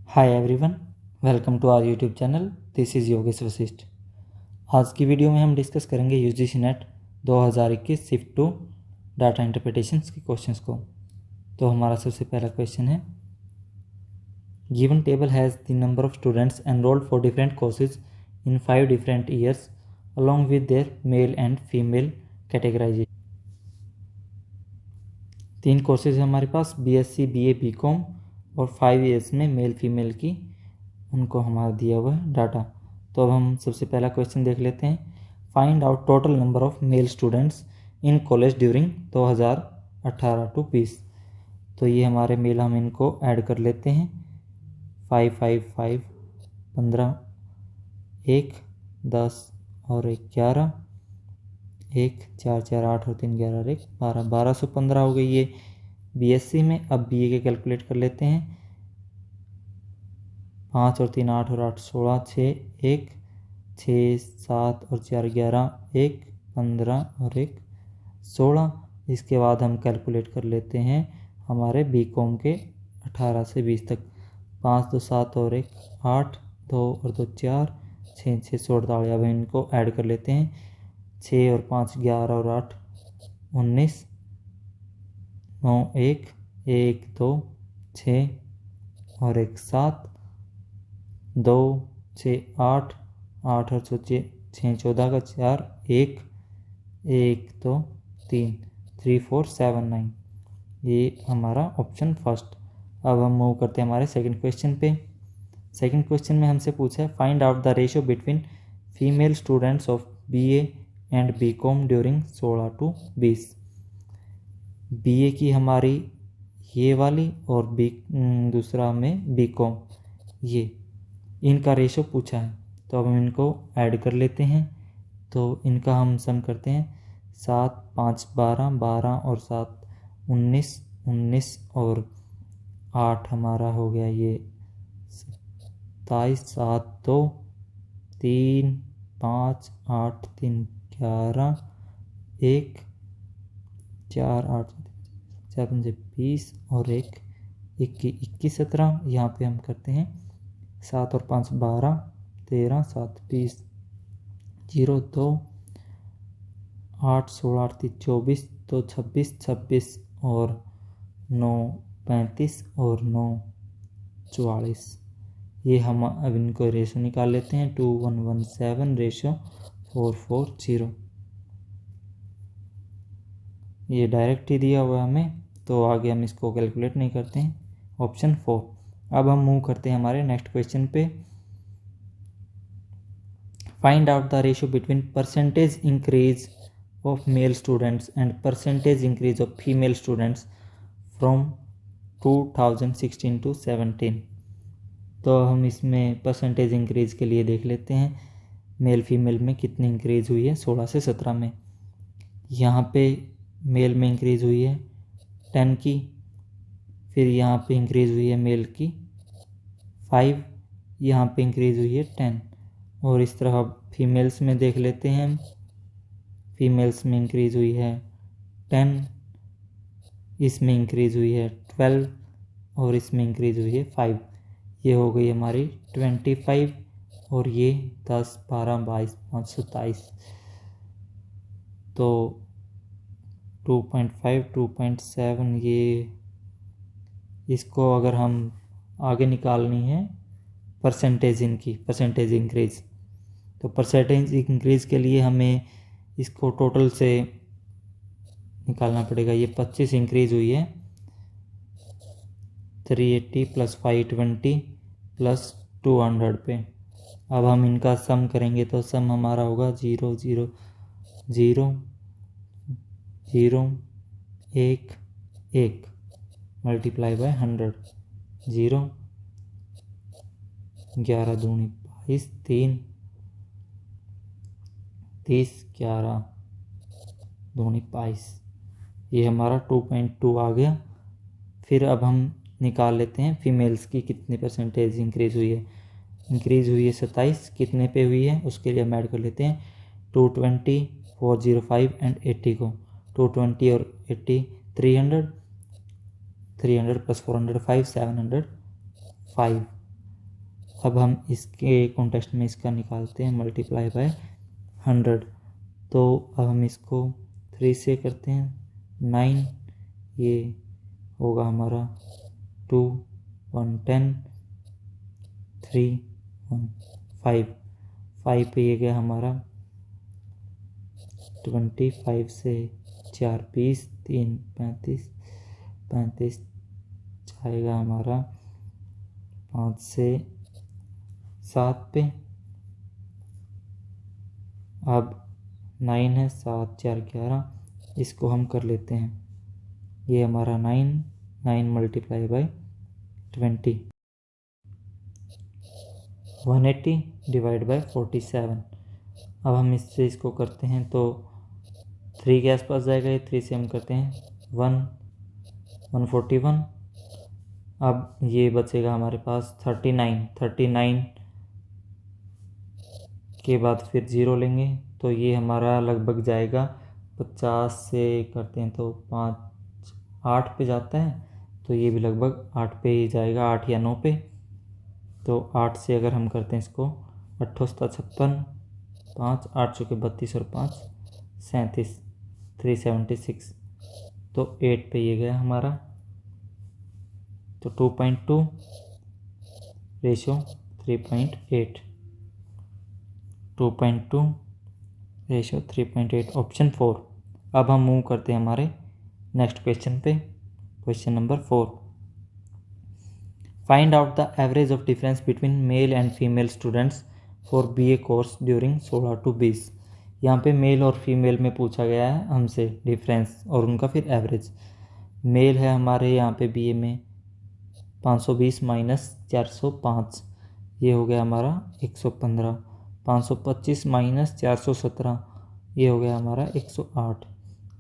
Hi everyone, welcome to our YouTube channel. This is Yogesh Vashishtha. आज की video में हम डिस्कस करेंगे UGC net 2021 shift two data interpretations के क्वेश्चंस को। तो हमारा सबसे पहला क्वेश्चन है, given table has the number of students enrolled for different courses in 5 different years along with their male and female categorization. 3 courses है हमारे पास, बीएससी, बीए, बीकॉम, और 5 ईयर्स में मेल फीमेल की उनको हमारा दिया हुआ है डाटा। तो अब हम सबसे पहला क्वेश्चन देख लेते हैं। Find out total number of male students in college during 2018 to 20। तो ये हमारे मेल, हम इनको ऐड कर लेते हैं। 5 5 5 15, 1 10 और 1 11, 1 4 4 8 और 3 11 1 12, 1215 हो गई ये बीएससी में। अब बीए के कैलकुलेट कर लेते हैं। 5 और 3 8 और 8 16, 6 1 6 7 और 4 11, 1 15 और 1 16। इसके बाद हम कैलकुलेट कर लेते हैं हमारे बीकॉम के 18 से 20 तक। 5 2 7 और 1 8, 2 और 2 4, 6 6 16। अब इनको ऐड कर लेते हैं। 6 और 5 11 और 8 19, 9 1 1 2 6 और 1 7, 2 6 8 8 और 6 14 का 4 1 1 2 3 3 4 7 9। ये हमारा ऑप्शन फर्स्ट। अब हम मूव करते हैं हमारे सेकंड क्वेश्चन पे। सेकंड क्वेश्चन में हमसे पूछा है, find out the ratio between female students of BA and BCom during 16 to 20। BA की हमारी ये वाली और दूसरा में बीकॉम, ये इनका रेशो पूछा है। तो अब हम इनको ऐड कर लेते हैं। तो इनका हम सम करते हैं। 7 5 12, 12 और 7 19, 19 और 8 हमारा हो गया ये 27, 7 2 3 5 8 3 11, 1 4 8 7 20 और 1 21 17। यहाँ पे हम करते हैं 7 और 5 12, 13 7 20 0 2 8 16 8 3 24, तो 26 26 और 9 35 और 9 44। ये हम अब इनको रेशो निकाल लेते हैं। 2 1 1 7 रेशो 4 4 0। ये डायरेक्ट ही दिया हुआ है हमें, तो आगे हम इसको कैलकुलेट नहीं करते हैं। ऑप्शन 4। अब हम मूव करते हैं हमारे नेक्स्ट क्वेश्चन पे। Find out the ratio between percentage increase of male students and percentage increase of female students from 2016 to 17। तो हम इसमें परसेंटेज इंक्रीज के लिए देख लेते हैं मेल फीमेल में कितनी इंक्रीज हुई है 16 से 17 में। यहाँ पे मेल में इंक्रीज हुई है 10 की, फिर यहाँ पे इंक्रीज हुई है मेल की 5, यहाँ पे इंक्रीज हुई है 10। और इस तरह फीमेल्स में देख लेते हैं हम। फीमेल्स में इंक्रीज हुई है 10, इसमें इंक्रीज हुई है 12 और इसमें इंक्रीज हुई है 5। ये हो गई हमारी 25 और ये 10 12 22 5 27। तो 2.5 2.7, ये इसको अगर हम आगे निकालनी है परसेंटेज इनकी, परसेंटेज इंक्रीज, तो परसेंटेज इंक्रीज के लिए हमें इसको टोटल से निकालना पड़ेगा। ये 25 इंक्रीज हुई है 380 प्लस 520 प्लस 200 पे। अब हम इनका सम करेंगे तो सम हमारा होगा 0 0 0 0 1 1 मल्टीप्लाई बाय 100। 0 11 दूनी 22 3 30 11 दूनी 22। ये हमारा 2.2 आ गया। फिर अब हम निकाल लेते हैं फीमेल्स की कितनी परसेंटेज इंक्रीज़ हुई है। इंक्रीज़ हुई है 27, कितने पे हुई है उसके लिए हम ऐड कर लेते हैं 220 405 एंड 80 को। 220 और 80 300 300 प्लस 405 705। अब हम इसके कॉन्टेक्स्ट में इसका निकालते हैं, मल्टीप्लाई बाय 100। तो अब हम इसको 3 से करते हैं, 9, ये होगा हमारा 2 1 10 3 1 5 पे ये गया हमारा 25 से 4 20 3 35 35 जाएगा हमारा 5 से 7 पे। अब 9 है, 7 4 11, इसको हम कर लेते हैं, ये हमारा 9 मल्टीप्लाई बाय 20, 180 डिवाइड बाय 47। अब हम इससे इसको करते हैं तो 3 के आसपास जाएगा, ये 3 से हम करते हैं 141। अब ये बचेगा हमारे पास 39 के बाद फिर 0 लेंगे, तो ये हमारा लगभग जाएगा 50 से करते हैं तो 5 8 पे जाता है, तो ये भी लगभग 8 पे ही जाएगा, 8 या 9 पे। तो 8 से अगर हम करते हैं इसको, 8 56, 5 8 चौके 32 और 5 37, 376, तो 8 पे ये गया हमारा। तो 2.2 रेशो 3.8, 2.2 रेशो 3.8, ऑप्शन 4। अब हम मूव करते हैं हमारे नेक्स्ट क्वेश्चन पे, question number 4। Find out the average of difference between mail and female students for BA course during 16 to 20। यहाँ पे मेल और फीमेल में पूछा गया है हमसे डिफरेंस और उनका फिर एवरेज। मेल है हमारे यहाँ पे बीए में 520 माइनस 405, ये हो गया हमारा 115। 525 माइनस 417, ये हो गया हमारा 108।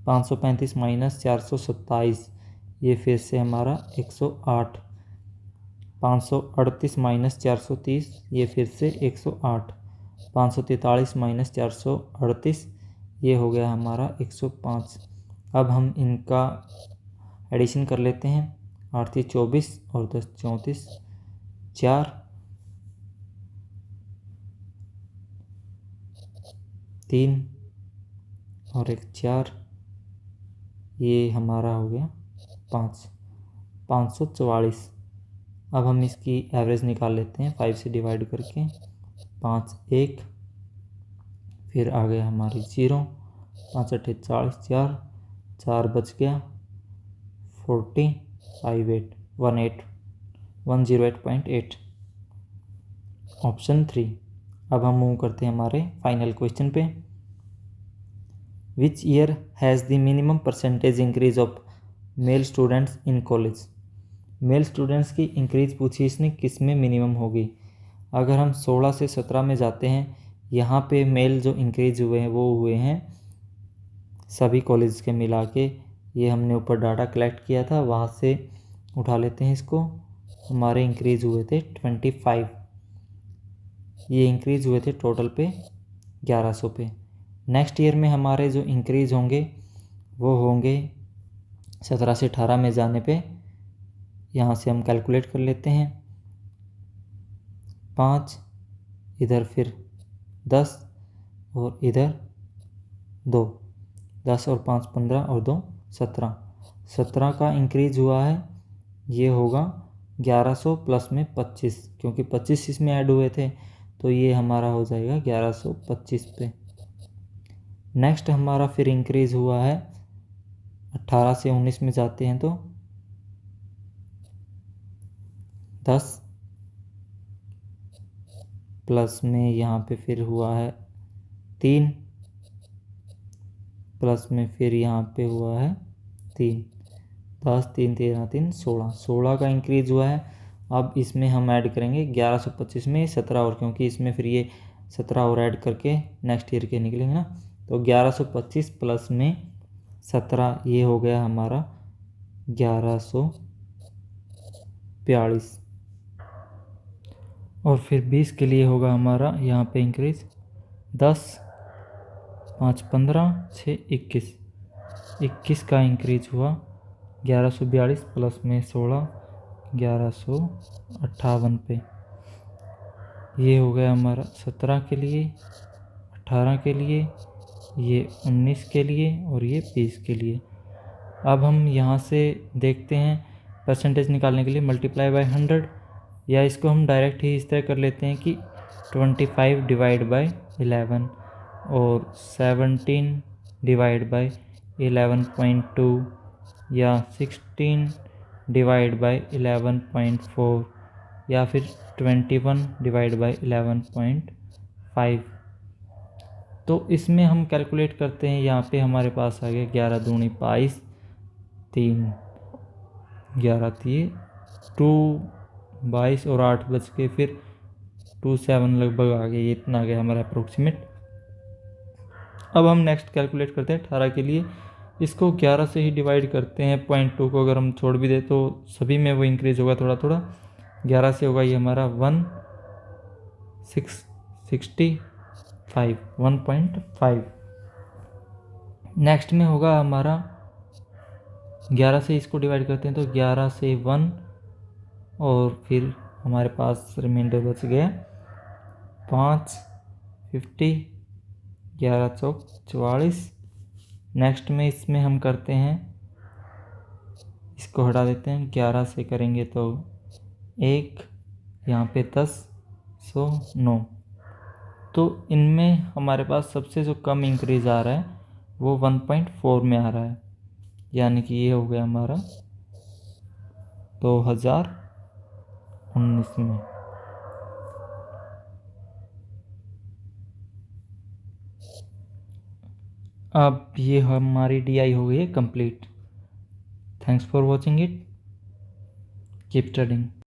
535 माइनस 427, ये फिर से हमारा 108। 538 माइनस 430, ये फिर से 108। 543 माइनस 438, ये हो गया हमारा 105। अब हम इनका एडिशन कर लेते हैं, 8 3 24 और 10 34, 4 3 और 1 4, ये हमारा हो गया 544। अब हम इसकी एवरेज निकाल लेते हैं 5 से डिवाइड करके, 5 1, फिर आ गया हमारी 0, 5 8 40, 4 बच गया 40, 5 8 18 108.8, ऑप्शन 3। अब हम मूव करते हैं हमारे फाइनल क्वेश्चन पे। Which year has the minimum percentage increase of male students in college. Male students की इंक्रीज पूछी इसने, किस में मिनिमम होगी। अगर हम 16 से 17 में जाते हैं, यहाँ पे मेल जो इंक्रीज हुए हैं वो हुए हैं सभी कॉलेज के मिला के, ये हमने ऊपर डाटा कलेक्ट किया था, वहाँ से उठा लेते हैं इसको। हमारे इंक्रीज हुए थे 25, ये इंक्रीज हुए थे टोटल पे 1100 पे। नेक्स्ट ईयर में हमारे जो इंक्रीज होंगे वो होंगे 17 से 18 में जाने पे, यहाँ से हम कैलकुलेट कर लेते हैं, 5 इधर फिर 10 और इधर 2, 10 और 5 15 और 2 17, 17 का इंक्रीज हुआ है, ये होगा 1100 प्लस में 25, क्योंकि 25 इसमें ऐड हुए थे, तो ये हमारा हो जाएगा 1125 पे। नेक्स्ट हमारा फिर इंक्रीज हुआ है 18 से 19 में जाते हैं तो 10 प्लस में यहाँ पे फिर हुआ है 3 प्लस में फिर यहाँ पे हुआ है 3, 10 3 13 3 16, 16 का इंक्रीज हुआ है। अब इसमें हम ऐड करेंगे 1125 में 17 और, क्योंकि इसमें फिर ये 17 और ऐड करके नेक्स्ट ईयर के निकलेंगे ना, तो 1125 प्लस में 17, ये हो गया हमारा 1142। और फिर 20 के लिए होगा हमारा यहाँ पे इंक्रीज 10 5 15 6 21, 21 का इंक्रीज हुआ 1142 प्लस में 16, 1158 पे। ये हो गया हमारा 17 के लिए, 18 के लिए, ये 19 के लिए और ये 20 के लिए। अब हम यहाँ से देखते हैं परसेंटेज निकालने के लिए मल्टीप्लाई बाय 100, या इसको हम डायरेक्ट ही इस तरह कर लेते हैं कि 25 डिवाइड बाय 11 और 17 डिवाइड बाय 11.2 या 16 डिवाइड बाय 11.4 या फिर 21 डिवाइड बाय 11.5। तो इसमें हम कैलकुलेट करते हैं। यहाँ पे हमारे पास आ गया 11 दूनी 22, 3 11 दिए 2 22 और 8 बच के फिर 27 लगभग आ गया। ये इतना आ गया हमारा अप्रोक्सीमेट। अब हम नेक्स्ट कैलकुलेट करते हैं 18 के लिए। इसको 11 से ही डिवाइड करते हैं। 0.2 को अगर हम छोड़ भी दें तो सभी में वो इंक्रीज होगा थोड़ा थोड़ा। 11 से होगा ये हमारा 1.5। नेक्स्ट में होगा हमारा 11 से इसको डिवाइड करते हैं तो 11 से 1 और फिर हमारे पास रिमाइंडर बच गया 5, 50, 11 चौक 44। नेक्स्ट में इसमें हम करते हैं, इसको हटा देते हैं। 11 से करेंगे तो 1, यहाँ पे 10, 100, 9। तो इनमें हमारे पास सबसे जो कम इंक्रीज आ रहा है वो 1.4 में आ रहा है, यानी कि ये हो गया हमारा 2019 में। अब ये हमारी DI हो गई है complete. Thanks for watching it, keep studying.